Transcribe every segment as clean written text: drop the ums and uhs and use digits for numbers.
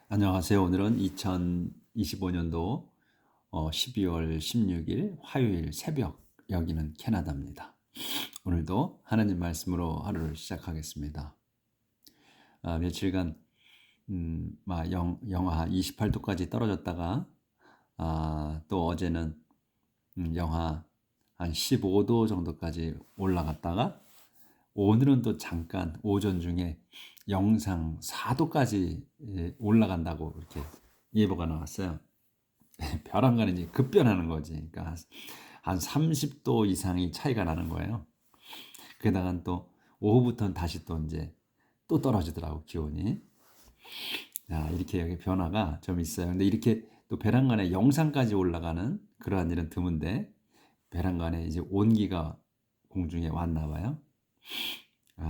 안녕하세요. 오늘은 2025년도 12월 16일 화요일 새벽, 여기는 캐나다입니다. 오늘도 하나님 말씀으로 하루를 시작하겠습니다. 며칠간 영하 28도까지 떨어졌다가 또 어제는 영하 한 15도 정도까지 올라갔다가 오늘은 또 잠깐 오전 중에 영상 4도까지 올라간다고 이렇게 예보가 나왔어요. 벼랑간에 이제 급변하는 거지. 그러니까 한 30도 이상이 차이가 나는 거예요. 게다가 또 오후부터는 다시 또 이제 또 떨어지더라고, 기온이. 이렇게 여기 변화가 좀 있어요. 근데 이렇게 또 벼랑간에 영상까지 올라가는 그러한 일은 드문데, 벼랑간에 이제 온기가 공중에 왔나 봐요.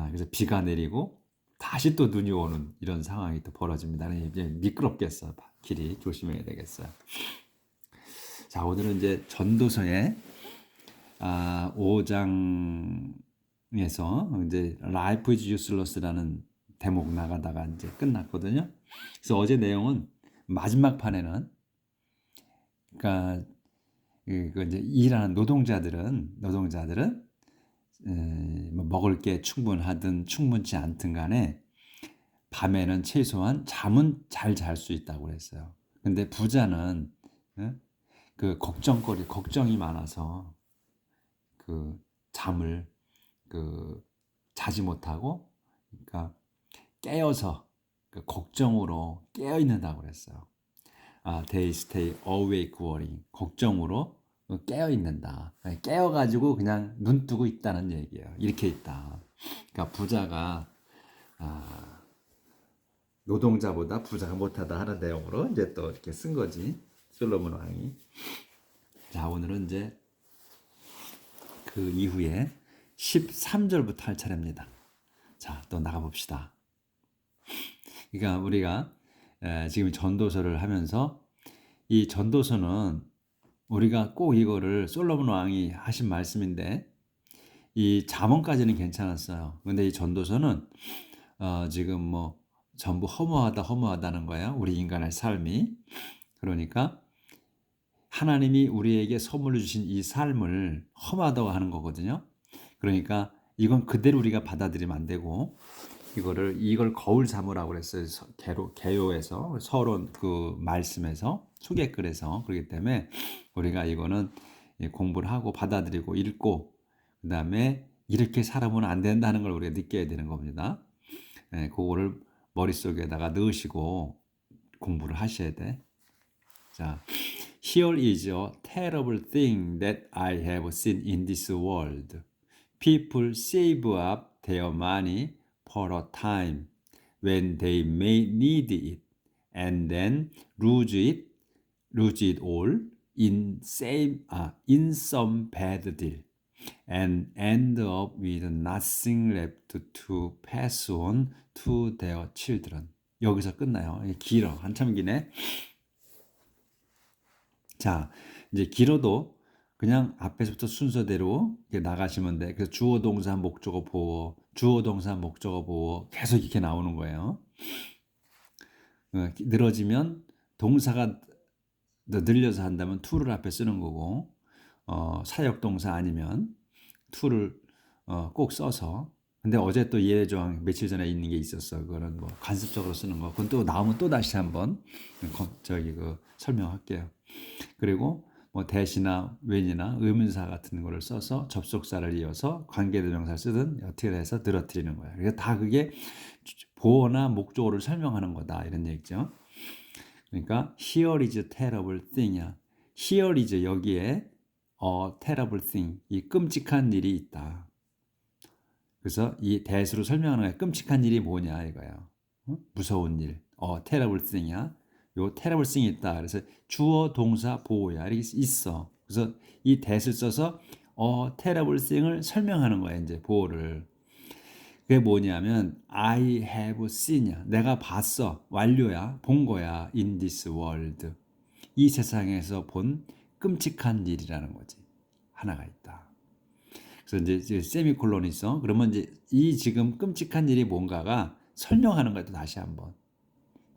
그래서 비가 내리고 다시 또 눈이 오는 이런 상황이 또 벌어집니다. 이제 미끄럽겠어. 길이 조심해야 되겠어요. 자, 오늘은 이제 전도서의 5장에서 이제 Life is useless라는 대목 나가다가 이제 끝났거든요. 그래서 어제 내용은 마지막 판에는, 그러니까 그 이제 일하는 노동자들은 뭐 먹을 게 충분하든 충분치 않든 간에 밤에는 최소한 잠은 잘 잘 수 있다고 그랬어요. 근데 부자는 그 걱정이 많아서 그 잠을 자지 못하고, 그러니까 깨어서 그 걱정으로 깨어 있는다고 그랬어요. They stay awake worrying. 걱정으로 깨어 있는다. 깨어 가지고 그냥 눈 뜨고 있다는 얘기예요. 이렇게 있다. 그러니까 부자가 노동자보다 부자가 못하다 하는 내용으로 이제 또 이렇게 쓴 거지, 솔로몬 왕이. 자, 오늘은 이제 그 이후에 13절부터 할 차례입니다. 자, 또 나가봅시다. 그러니까 우리가 지금 전도서를 하면서, 이 전도서는 우리가 꼭 이거를 솔로몬 왕이 하신 말씀인데, 이 잠언까지는 괜찮았어요. 근데 이 전도서는 지금 뭐 전부 허무하다는 거예요. 우리 인간의 삶이. 그러니까 하나님이 우리에게 선물로 주신 이 삶을 험하다고 하는 거거든요. 그러니까 이건 그대로 우리가 받아들이면 안 되고, 이걸 거울 삼으라고 그랬어요. 개요에서 서론 그 말씀에서 수개글에서. 그렇기 때문에 우리가 이거는 공부를 하고 받아들이고 읽고, 그다음에 이렇게 살아보면 안 된다는 걸 우리가 느껴야 되는 겁니다. 그거를 머릿속에다가 넣으시고 공부를 하셔야 돼. 자, Here is a terrible thing that I have seen in this world. People save up their money for a time when they may need it, and then lose it all in some bad deal, and end up with nothing left to pass on to their children. 여기서 끝나요. 길어. 한참 기네. 자, 이제 길어도 그냥 앞에서부터 순서대로 이렇게 나가시면 돼. 그래서 주어 동사 목적어 보어, 주어 동사 목적어 보어 계속 이렇게 나오는 거예요. 늘어지면 동사가 늘려서 한다면 to를 앞에 쓰는 거고, 사역 동사 아니면 to를 꼭 써서. 근데 어제 또 예외 조항 며칠 전에 있는 게 있었어. 그거는 뭐 관습적으로 쓰는 거. 그건 또 나오면 또 다시 한번 설명할게요. 그리고 뭐 대시나 when이나 의문사 같은 거를 써서 접속사를 이어서 관계대명사를 쓰든 어떻게 해서 늘어뜨리는 거야. 그러니까 다 그게 보어나 목적어를 설명하는 거다, 이런 얘기죠. 그러니까 here is a terrible thing이야. here is, 여기에 a terrible thing, 이 끔찍한 일이 있다. 그래서 이 대수로 설명하는 거야. 끔찍한 일이 뭐냐 이거야. 무서운 일. terrible thing이야. 요 terrible thing이 있다. 그래서 주어 동사 보호야. 이렇게 있어. 그래서 이 대수를 써서 terrible thing을 설명하는 거야, 이제 보호를. 그게 뭐냐면 I have seen이야. 내가 봤어. 완료야. 본 거야. In this world. 이 세상에서 본 끔찍한 일이라는 거지. 하나가 있다. 그래서 이제 세미콜론이 있어. 그러면 이제 이 지금 끔찍한 일이 뭔가가 설명하는 거야, 또 다시 한번.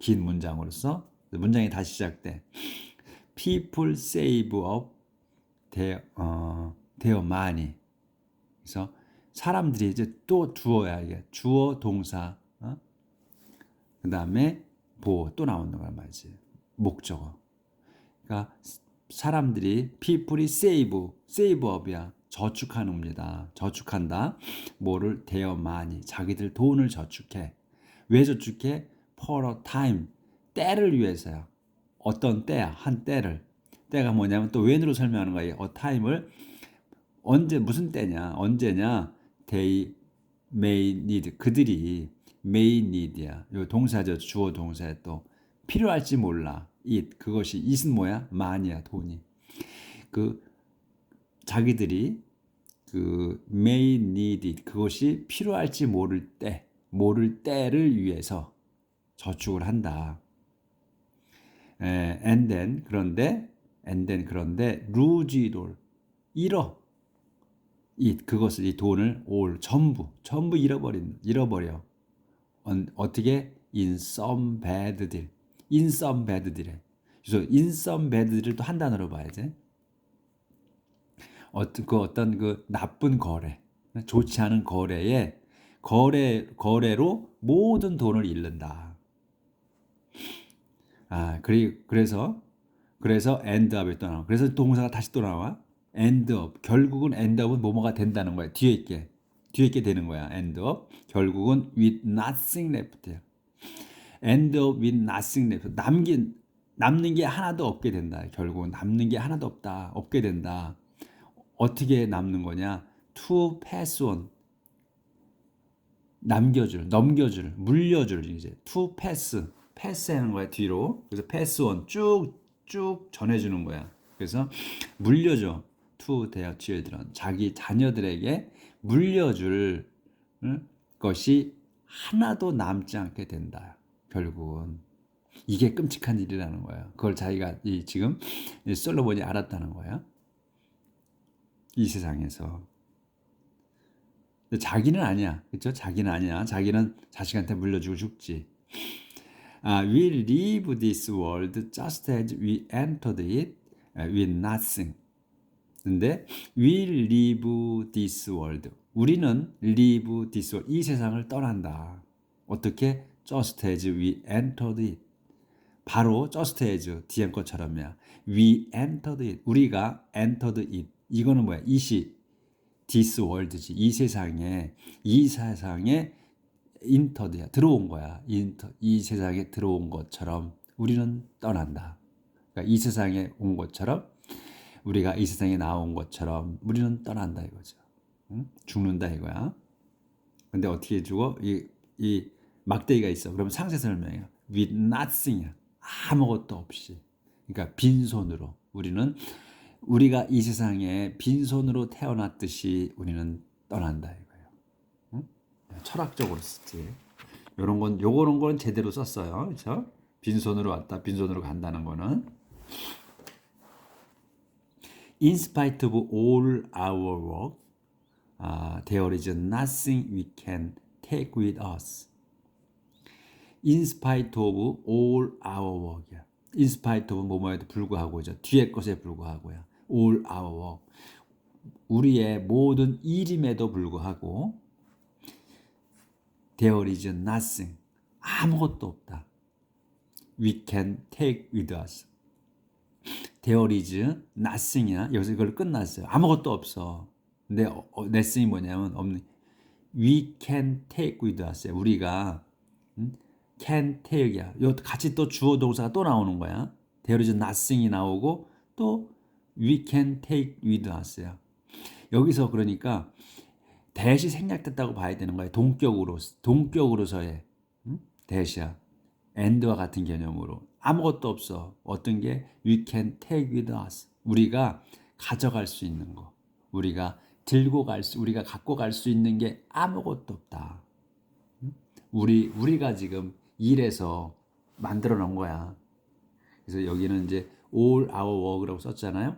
긴 문장으로서 문장이 다시 시작돼. People save up their money. 그래서 사람들이 이제 또 주어야 이게 주어 동사. 그 다음에 보호 또 나오는 거란 말이지. 목적어. 그러니까 사람들이 people이 save up이야. 저축하는 겁니다. 저축한다. 뭐를 their money. 자기들 돈을 저축해. 왜 저축해? For a time. 때를 위해서야. 어떤 때야? 한 때를. 때가 뭐냐면 또 when으로 설명하는 거예요. a time을 언제 무슨 때냐? 언제냐? They may need. 그들이 may need야. 요 동사죠. 주어 동사에 또 필요할지 몰라. it 그것이 it은 뭐야? money야. 돈이. 그 자기들이 그 may need it 그것이 필요할지 모를 때를 위해서 저축을 한다. and then 그런데 lose it all 잃어 it 그것을 이 돈을 all 전부 잃어버려. 어떻게 in some bad deal에 그래서 in some bad deal을 또 한 단어로 봐야지. 어떤 그 나쁜 거래, 좋지 않은 거래로 모든 돈을 잃는다. 그래서 end up이 또 나와. 그래서 동사가 다시 또 나와. end up. 결국은 end up은 뭐뭐가 된다는 거야. 뒤에 있게 되는 거야. end up. 결국은 with nothing left. end up with nothing left. 남는 게 하나도 없게 된다. 결국은 남는 게 하나도 없게 된다. 어떻게 남는 거냐? to pass on. 넘겨줄, 물려줄 이제 to pass 하는 거야 뒤로. 그래서 pass on 쭉 전해주는 거야. 그래서 물려줘 to their children 자기 자녀들에게 물려줄 것이 하나도 남지 않게 된다. 결국은 이게 끔찍한 일이라는 거야. 그걸 자기가 지금 솔로몬이 알았다는 거야. 이 세상에서. 자기는 아니야. 그렇죠? 자기는 아니야. 자기는 자식한테 물려주고 죽지. We leave this world just as we entered it with nothing. 근데 we leave this world. 우리는 leave this world. 이 세상을 떠난다. 어떻게? just as we entered it. 바로 just as 뒤에 것처럼이야. We entered it. 우리가 entered it. 이거는 뭐야? this world지. 이 세상에 인터드야. 들어온 거야. 이 세상에 들어온 것처럼 우리는 떠난다. 그러니까 이 세상에 온 것처럼 우리가 이 세상에 나온 것처럼 우리는 떠난다 이거죠. 응? 죽는다 이거야. 근데 어떻게 죽어? 이 막대기가 있어. 그러면 상세 설명이야. with nothing이야. 아무것도 없이. 그러니까 빈손으로. 우리가 이 세상에 빈손으로 태어났듯이 우리는 떠난다 이거예요. 응? 철학적으로 쓰지. 요런 거는 제대로 썼어요. 그렇죠? 빈손으로 왔다, 빈손으로 간다는 거는. In spite of all our work, there is nothing we can take with us. In spite of all our work이야. In spite of 뭐뭐에도 불구하고죠. 뒤에 것에 불구하고요. all our work. 우리의 모든 일임에도 불구하고 there is nothing. 아무것도 없다. We can take with us. There is nothing이야. 여기서 이걸 끝났어요. 아무것도 없어. 근데 nothing이 뭐냐면 없는. We can take with us. 우리가 can take이야. 요 같이 또 주어 동사가 또 나오는 거야. There is nothing이 나오고 또 we can take with us야. 여기서 그러니까 대시 생략됐다고 봐야 되는 거야. 동격으로서의 대시야. and와 같은 개념으로 아무것도 없어. 어떤 게 we can take with us. 우리가 가져갈 수 있는 거. 우리가 갖고 갈 수 있는 게 아무것도 없다. 우리가 지금 일해서 만들어 놓은 거야. 그래서 여기는 이제 all our work라고 썼잖아요.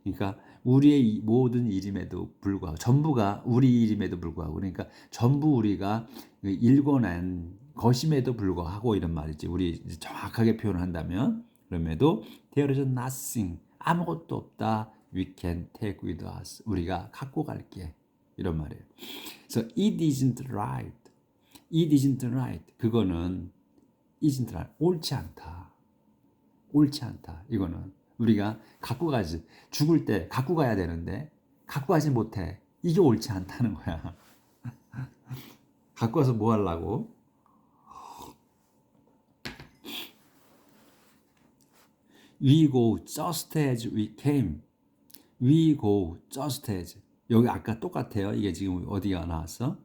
그러니까 우리의 모든 일임에도 불구하고 전부가 우리 일임에도 불구하고 그러니까 전부 우리가 일궈낸 것임에도 불구하고 이런 말이지. 우리 정확하게 표현을 한다면 그럼에도 there is nothing 아무것도 없다. We can take with us 우리가 갖고 갈게 이런 말이에요. 그래서 it isn't right. It isn't right. 그거는 isn't right. 옳지 않다. 옳지 않다. 이거는 우리가 갖고 가지. 죽을 때 갖고 가야 되는데 갖고 가지 못해. 이게 옳지 않다는 거야. 갖고 와서 뭐 하려고? We go just as we came. We go just as. 여기 아까 똑같아요. 이게 지금 어디가 나왔어?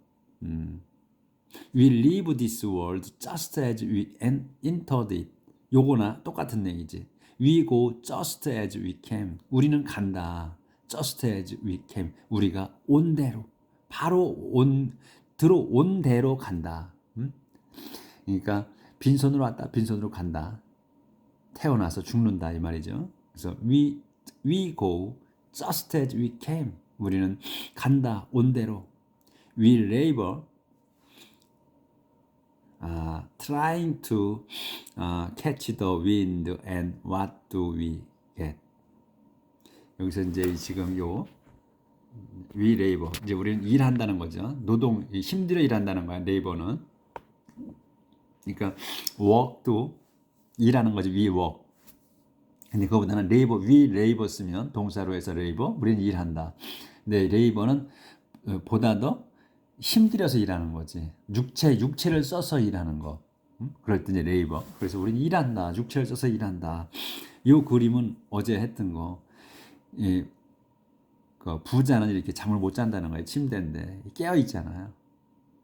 We leave this world just as we entered it. 요거나 똑같은 얘기지. We go just as we came. 우리는 간다. Just as we came. 우리가 온 대로. 바로 들어온 대로 간다. 그러니까 빈손으로 왔다. 빈손으로 간다. 태어나서 죽는다 이 말이죠. 그래서 we go just as we came. 우리는 간다. 온 대로. We labor trying to catch the wind and what do we get? 여기서 이제 지금 요 we labor 이제 우리는 일한다는 거죠. 노동 힘들어 일한다는 거야. labor는 그러니까 work도 일하는 거지. we work. 근데 그거보다는 labor, we labor 쓰면 동사로 해서 labor 우리는 일한다. 근데 labor는 보다 더 힘들여서 일하는 거지. 육체를 써서 일하는 거. 그럴 때 이제 레이버. 그래서 우리는 일한다. 육체를 써서 일한다. 이 그림은 어제 했던 거. 그 부자는 이렇게 잠을 못 잔다는 거예요. 침대인데 깨어 있잖아요.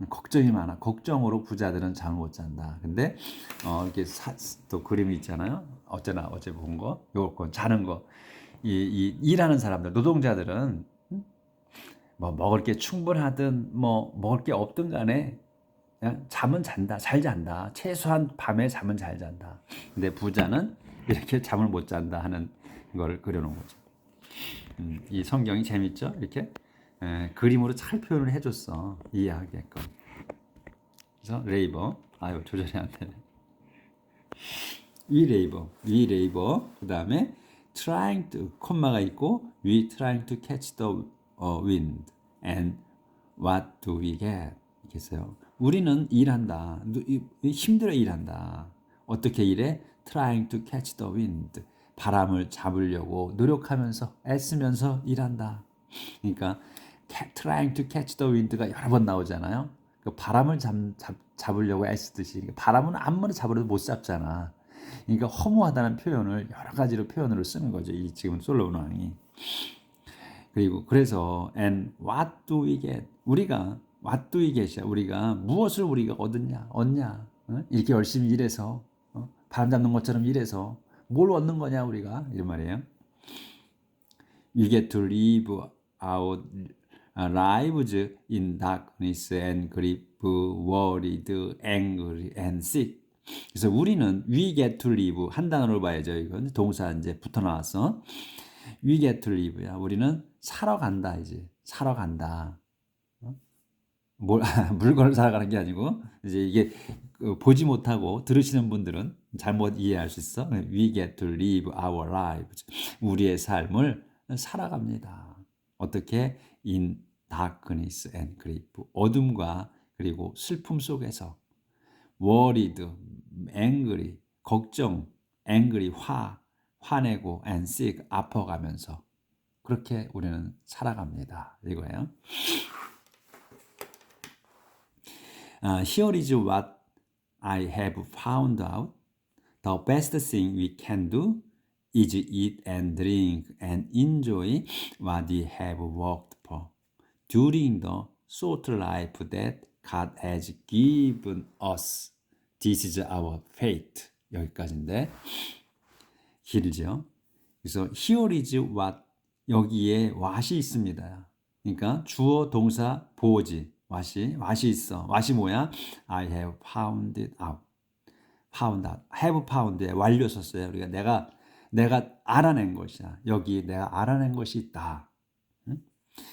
걱정이 많아. 걱정으로 부자들은 잠을 못 잔다. 근데 이렇게 또 그림이 있잖아요. 어제 본 거. 요거 자는 거. 이 일하는 사람들, 노동자들은 뭐 먹을 게 충분하든 뭐 먹을 게 없든 간에 그냥 잠은 잔다. 잘 잔다. 최소한 밤에 잠은 잘 잔다. 근데 부자는 이렇게 잠을 못 잔다 하는 걸 그려놓은 거죠. 이 성경이 재밌죠? 이렇게 그림으로 잘 표현을 해줬어. 이해하게끔. 그래서 레이버. 아유 조절이 안 되네. we labor. 그 다음에 trying to 콤마가 있고 we trying to catch the wind and what do we get? 이렇게 써요. 우리는 일한다. 힘들어 일한다. 어떻게 일해? Trying to catch the wind. 바람을 잡으려고 노력하면서 애쓰면서 일한다. 그러니까 trying to catch the wind가 여러 번 나오잖아요. 그 바람을 잡으려고 애쓰듯이 바람은 아무리 잡아도 못 잡잖아. 그러니까 허무하다는 표현을 여러 가지로 표현으로 쓰는 거죠. 이 지금 솔로몬 왕이. 그리고 그래서 and what do we get? 우리가 what do we get이야. 우리가 무엇을 우리가 얻냐? 이렇게 열심히 일해서 바람 잡는 것처럼 일해서 뭘 얻는 거냐 우리가 이런 말이에요. We get to live our lives in darkness and grief, worried, angry and sick. 그래서 우리는 we get to live 한 단어로 봐야죠. 이건 동사 이제 붙어 나왔어. We get to live야. 우리는 사러 간다 이제. 사러 간다. 물건을 사러 가는 게 아니고 이제 이게 보지 못하고 들으시는 분들은 잘못 이해할 수 있어. We get to live our lives. 우리의 삶을 살아갑니다. 어떻게? In darkness and grief. 어둠과 그리고 슬픔 속에서 worried, angry, 걱정, angry, 화내고 and sick, 아파가면서 그렇게 우리는 살아갑니다. 이거예요. Here is what I have found out. The best thing we can do is eat and drink and enjoy what we have worked for during the short life that God has given us. This is our fate. 여기까지인데 길죠. 그래서 here is what 여기에 what이 있습니다. 그러니까 주어 동사 보어지 what이 있어. what이 뭐야? I have found it out. found out. have found에 완료 썼어요. 우리가 내가 알아낸 것이야. 여기 내가 알아낸 것이 있다. 응?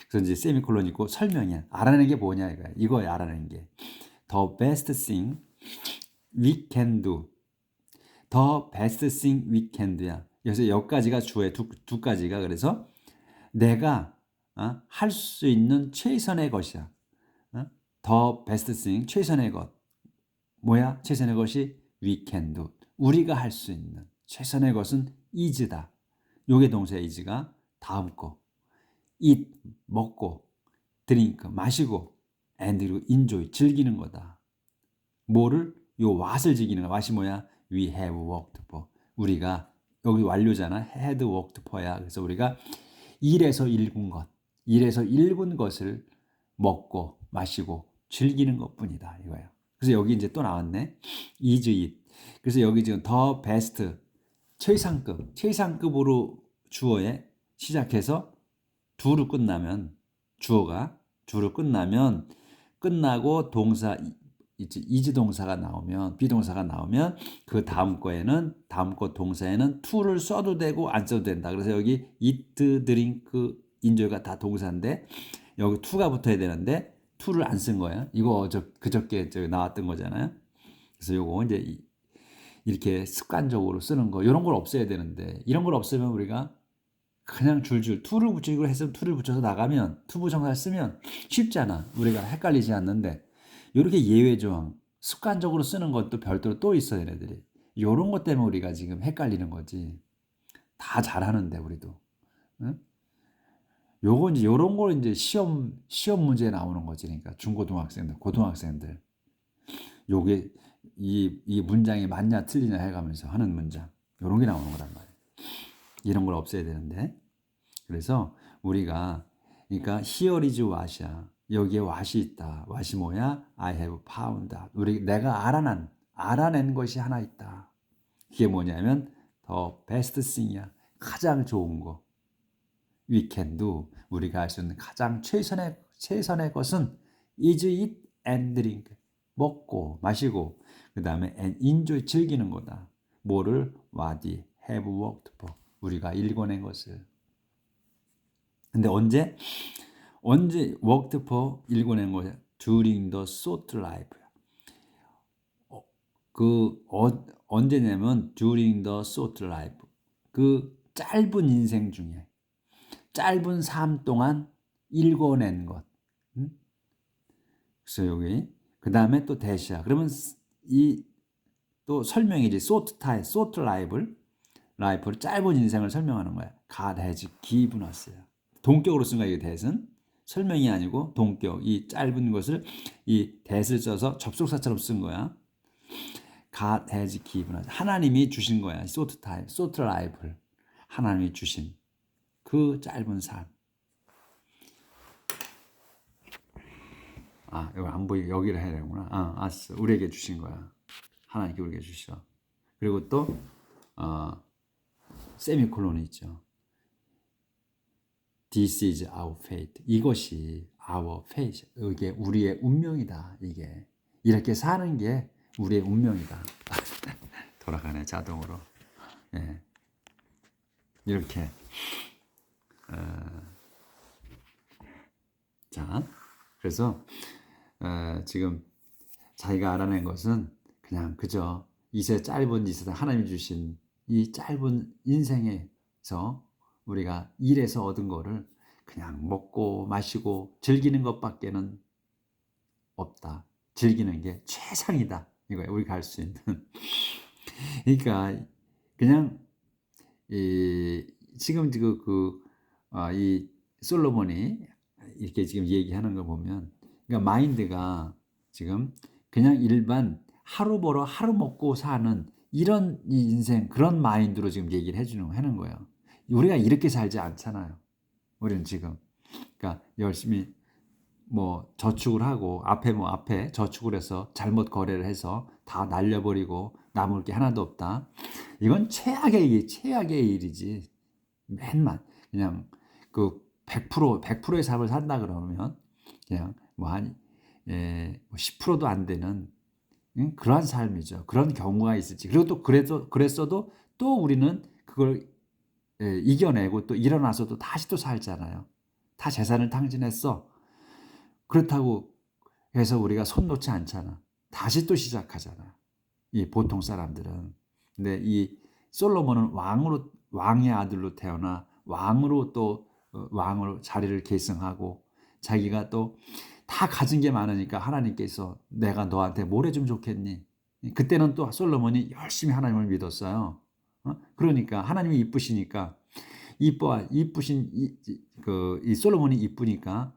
그래서 이제 세미콜론 있고 설명이야. 알아낸 게 뭐냐 이거야. 이거야 알아낸 게. The best thing we can do. the best thing we can do야. 그래서 여기까지가 주어의 두 가지가 그래서 내가 할 수 있는 최선의 것이야. the best thing 최선의 것. 뭐야? 최선의 것이 we can do. 우리가 할 수 있는 최선의 것은 is다. 요게 동사 is가 다음 거. eat 먹고 drink 마시고 and 그리고 enjoy 즐기는 거다. 뭐를? 요 what을 즐기는 거야. what이 뭐야? we have worked for. 우리가 여기 완료잖아. had worked for야. 그래서 우리가 일에서 일군 것, 일에서 일군 것을 먹고 마시고 즐기는 것뿐이다 이거예요. 그래서 여기 이제 또 나왔네. is it. 그래서 여기 지금 the best 최상급으로 주어에 시작해서 do로 끝나면 주어가 do로 끝나고 동사 is 동사가 나오면 비동사가 나오면 그 다음 거에는 다음 거 동사에는 to를 써도 되고 안 써도 된다. 그래서 여기 eat, drink, enjoy가 다 동사인데 여기 to가 붙어야 되는데 to를 안 쓴 거예요. 이거 그저께 나왔던 거잖아요. 그래서 요거 이제 이렇게 습관적으로 쓰는 거 이런 걸 없애야 되는데 이런 걸 없애면 우리가 그냥 줄줄 to를 붙이고 해서 to를 붙여서 나가면 to 부정사를 쓰면 쉽잖아. 우리가 헷갈리지 않는데 이렇게 예외 조항 습관적으로 쓰는 것도 별도로 또 있어 얘네들이. 이런 것 때문에 우리가 지금 헷갈리는 거지. 다 잘하는데 우리도. 응? 요거 이제 요런 걸 이제 시험 문제에 나오는 거지. 그러니까 중고등학생들, 고등학생들. 요게 이 문장이 맞냐 틀리냐 해가면서 하는 문장. 요런 게 나오는 거란 말이에요. 이런 걸 없애야 되는데. 그래서 우리가 그러니까 here is what이야. 여기에 what이 있다. what이 뭐야? I have found. 내가 알아낸 것이 하나 있다. 그게 뭐냐면 the best thing이야. 가장 좋은 거. We can do. 우리가 할 수 있는 가장 최선의 것은 is eat and drink. 먹고 마시고 그 다음에 and enjoy 즐기는 거다. 뭐를? What we have worked for. 우리가 일궈낸 것을. 근데 언제 worked for 일궈낸 거야? During the short life. 언제냐면 during the short life. 그 짧은 인생 중에 짧은 삶 동안 일궈낸 것. 그래서 여기 그 다음에 또 대시야. 그러면 이 또 설명이지. short life를 짧은 인생을 설명하는 거야. God has given us야. 동격으로 쓴 거야. 이게 that은 설명이 아니고 동격. 이 짧은 것을 이 that을 써서 접속사처럼 쓴 거야. God has given us. 하나님이 주신 거야. short life를 하나님이 주신 그 짧은 삶. 이거 안 보이게 여기를 해야 되구나. 알았어. 우리에게 주신 거야. 하나님께 우리에게 주셔. 그리고 또 세미콜론이 있죠. This is our fate. 이것이 our fate. 이게 우리의 운명이다. 이게 이렇게 사는 게 우리의 운명이다. 돌아가네 자동으로. 예. 이렇게. 자, 그래서 지금 자기가 알아낸 것은 그냥 그저 짧은 이세상 하나님이 주신 이 짧은 인생에서 우리가 일에서 얻은 거를 그냥 먹고 마시고 즐기는 것밖에는 없다. 즐기는 게 최상이다. 이거야. 우리가 할 수 있는. 그러니까 그냥 지금 이 솔로몬이 이렇게 지금 얘기하는 거 보면 그러니까 마인드가 지금 그냥 일반 하루 벌어 하루 먹고 사는 이런 이 인생 그런 마인드로 지금 얘기를 하는 거예요. 우리가 이렇게 살지 않잖아요. 우리는 지금 그러니까 열심히 뭐 저축을 하고 앞에 저축을 해서 잘못 거래를 해서 다 날려버리고 남을 게 하나도 없다. 이건 최악의 일이지. 맨만 그냥 그 100%의 삶을 산다 그러면 그냥 뭐 한 10%도 안 되는 그러한 삶이죠. 그런 경우가 있을지. 그리고 또 그랬어도 또 우리는 그걸 이겨내고 또 일어나서도 다시 또 살잖아요. 다 재산을 탕진했어. 그렇다고 해서 우리가 손 놓지 않잖아. 다시 또 시작하잖아. 이 보통 사람들은. 근데 이 솔로몬은 왕의 아들로 태어나 왕으로 또 왕으로 자리를 계승하고 자기가 또 다 가진 게 많으니까 하나님께서 내가 너한테 뭘 해주면 좋겠니? 그때는 또 솔로몬이 열심히 하나님을 믿었어요. 그러니까 하나님이 이쁘시니까 이쁘신 이 솔로몬이 이쁘니까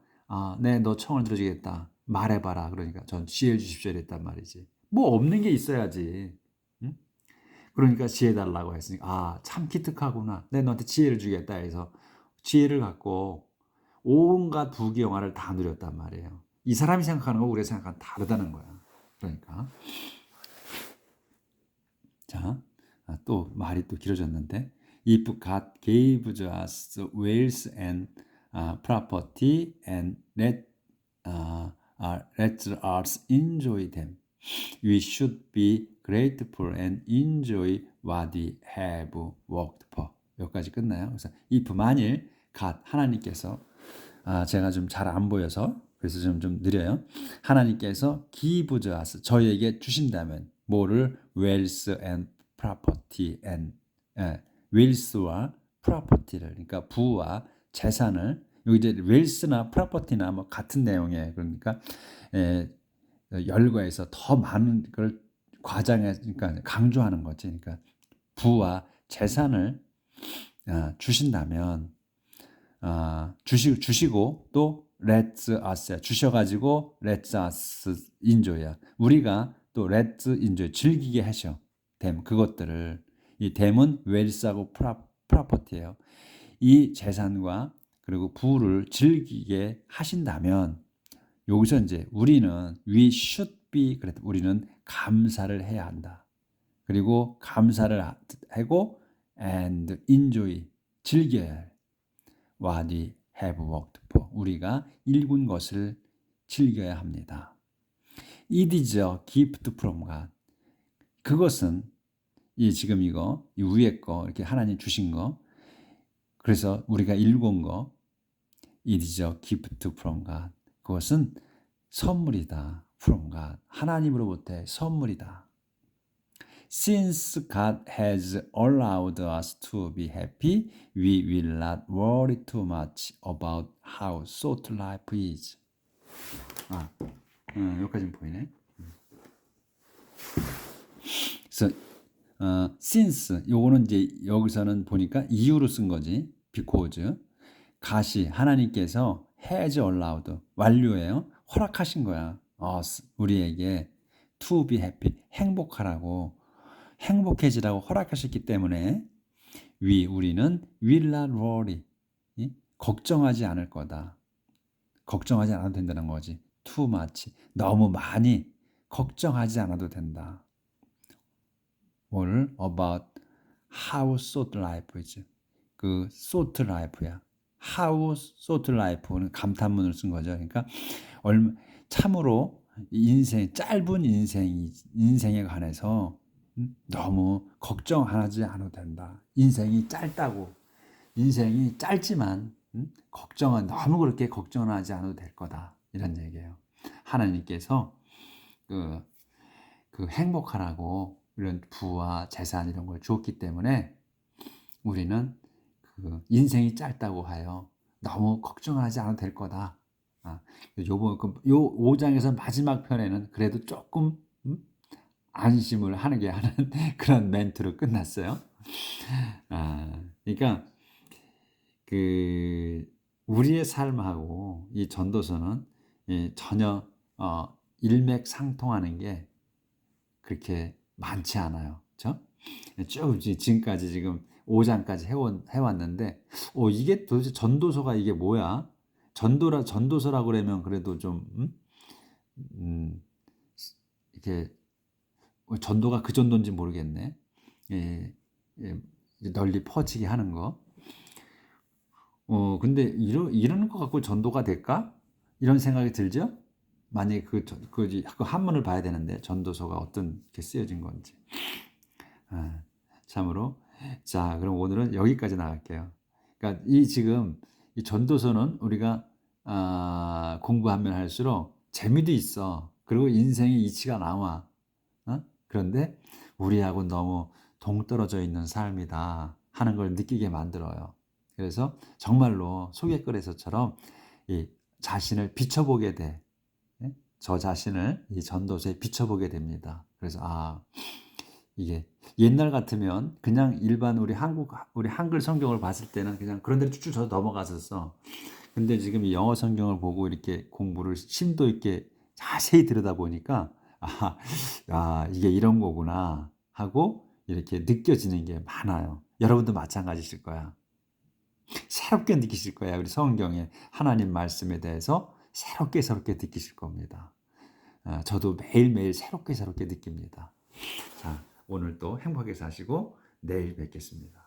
네, 너 청을 들어주겠다. 말해봐라. 그러니까 전 지혜 주십시오 이랬단 말이지. 뭐 없는 게 있어야지. 응? 그러니까 지혜 달라고 했으니까 참 기특하구나. 내 너한테 지혜를 주겠다 해서 지혜를 갖고 온갖 부귀영화를 다 누렸단 말이에요. 이 사람이 생각하는 거 우리가 생각하는 다르다는 거야. 그러니까 자, 또 말이 또 길어졌는데 If God gave us wealth and property and let us enjoy them, we should be grateful and enjoy what we have worked for. 여기까지 끝나요. 그래서 if 만일 God 하나님께서 제가 좀 잘 안 보여서 그래서 좀 느려요. 하나님께서 give us 저희에게 주신다면 뭐를 wealth and property and wealth와 property를 그러니까 부와 재산을 여기 이제 wealth나 property나 뭐 같은 내용이에요. 그러니까 열거해서 더 많은 걸 그러니까 강조하는 거지. 그러니까 부와 재산을 주신다면 주시고 또 let us 주셔가지고 let us enjoy야. 우리가 또 let enjoy 즐기게 하셔. 댐 그것들을 이 댐은 웰스하고 프로퍼티예요. 이 재산과 그리고 부를 즐기게 하신다면 여기서 이제 우리는 we should be 그랬다. 우리는 감사를 해야 한다. 그리고 감사를 하고 and enjoy 즐겨야 할 what we have worked for 우리가 일군 것을 즐겨야 합니다. It is a gift from God. 그것은 이 지금 이 위에 거 이렇게 하나님 주신 거 그래서 우리가 일군 거 It is a gift from God. 그것은 선물이다. From God. 하나님으로부터의 선물이다. Since God has allowed us to be happy, we will not worry too much about how short life is. 여기까지는 보이네. 그래서 since 요거는 이제 여기서는 보니까 이유로 쓴 거지. because 가시 하나님께서 has allowed 완료예요. 허락하신 거야. 우리에게 to be happy 행복하라고 행복해지라고 허락하셨기 때문에 우리는 will not worry 걱정하지 않을 거다. 걱정하지 않아도 된다는 거지. too much 너무 많이 걱정하지 않아도 된다. 뭘 about how short life is 그 short life야. how short life는 감탄문을 쓴 거죠. 그러니까 참으로 인생 짧은 인생에 관해서 너무 걱정하지 않아도 된다. 인생이 짧다고 인생이 짧지만 너무 그렇게 걱정하지 않아도 될 거다. 이런 얘기예요. 하나님께서 그 행복하라고 이런 부와 재산 이런 걸 주었기 때문에 우리는 그 인생이 짧다고 하여 너무 걱정하지 않아도 될 거다. 요 5장에서 마지막 편에는 그래도 조금 안심을 하는 그런 멘트로 끝났어요. 그러니까 우리의 삶하고 이 전도서는 전혀 일맥상통하는 게 그렇게 많지 않아요. 그렇죠? 쭉 지금까지 지금 5장까지 해왔는데 이게 도대체 전도서가 이게 뭐야? 전도서라고 그러면 그래도 좀 이렇게 전도가 그 정도인지 모르겠네. 널리 퍼지게 하는 거. 근데 이러는 것 갖고 전도가 될까? 이런 생각이 들죠? 만약에 그 한문을 봐야 되는데 전도서가 어떻게 쓰여진 건지. 참으로. 자, 그럼 오늘은 여기까지 나갈게요. 그러니까 지금 이 전도서는 우리가 공부하면 할수록 재미도 있어. 그리고 인생의 이치가 나와. 그런데 우리하고 너무 동떨어져 있는 삶이다 하는 걸 느끼게 만들어요. 그래서 정말로 소개글에서처럼 이 자신을 비춰보게 돼. 예? 저 자신을 이 전도서에 비춰보게 됩니다. 그래서 이게 옛날 같으면 그냥 일반 우리 한글 성경을 봤을 때는 그냥 그런 대로 쭉쭉 저 넘어갔었어. 근데 지금 이 영어 성경을 보고 이렇게 공부를 심도 있게 자세히 들여다보니까 이게 이런 거구나 하고 이렇게 느껴지는 게 많아요. 여러분도 마찬가지실 거야. 새롭게 느끼실 거야. 우리 성경의 하나님 말씀에 대해서 새롭게 느끼실 겁니다. 저도 매일매일 새롭게 느낍니다. 자, 오늘 또 행복하게 사시고 내일 뵙겠습니다.